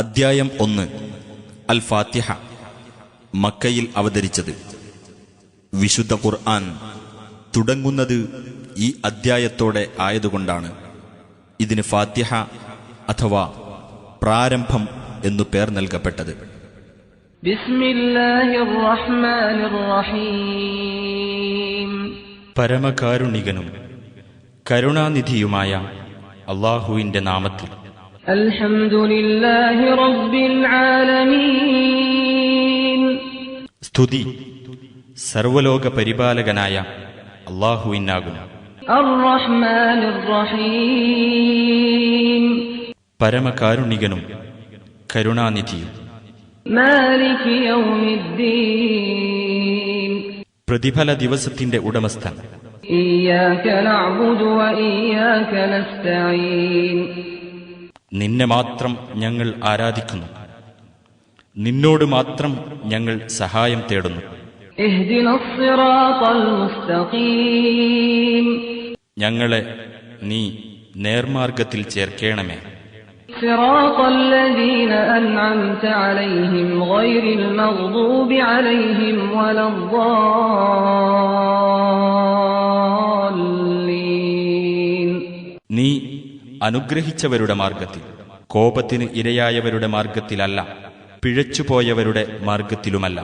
അദ്ധ്യായം 1 അൽ ഫാത്തിഹ. മക്കയിൽ അവതരിച്ചത്. വിശുദ്ധ ഖുർആൻ തുടങ്ങുന്നത് ഈ അദ്ധ്യായത്തോടെ ആയതുകൊണ്ടാണ് ഇതിന് ഫാത്തിഹ അഥവാ പ്രാരംഭം എന്നു പേർ നൽകപ്പെട്ടത്. ബിസ്മില്ലാഹിർ റഹ്മാനിർ റഹീം. പരമകാരുണികനും കരുണാനിധിയുമായ അല്ലാഹുവിന്റെ നാമത്തിൽ. അൽഹംദുലില്ലാഹി റബ്ബിൽ ആലമീൻ. സ്തുതി സർവലോക പരിപാലകനായ അല്ലാഹുവിനാകുന്നു. അർ-റഹ്മാനിർ റഹീം. പരമകാരുണികനും കരുണാനിധിയും. മാലികി യൗമിദ്ദീൻ. പ്രതിഫല ദിവസത്തിന്റെ ഉടമസ്ഥൻ. ഇയ്യാക നഅ്ബുദു വ ഇയ്യാക നസ്തഈൻ. നിന്നെ മാത്രം ഞങ്ങൾ ആരാധിക്കുന്നു, നിന്നോട് മാത്രം ഞങ്ങൾ സഹായം തേടുന്നു. ഇഹ്ദിനസ് സിറാത്തൽ മുസ്തഖീം. ഞങ്ങളെ നീ നേർമാർഗത്തിൽ ചേർക്കേണമേ. സിറാത്തൽ ലദീന അൻഅംത അലൈഹിം ഗൈറിൽ മഗ്ദൂബി അലൈഹിം വലദ്ദാല്ലീൻ. നീ അനുഗ്രഹിച്ചവരുടെ മാർഗത്തിൽ, കോപത്തിന് ഇരയായവരുടെ മാർഗത്തിലല്ല, പിഴച്ചുപോയവരുടെ മാർഗത്തിലുമല്ല.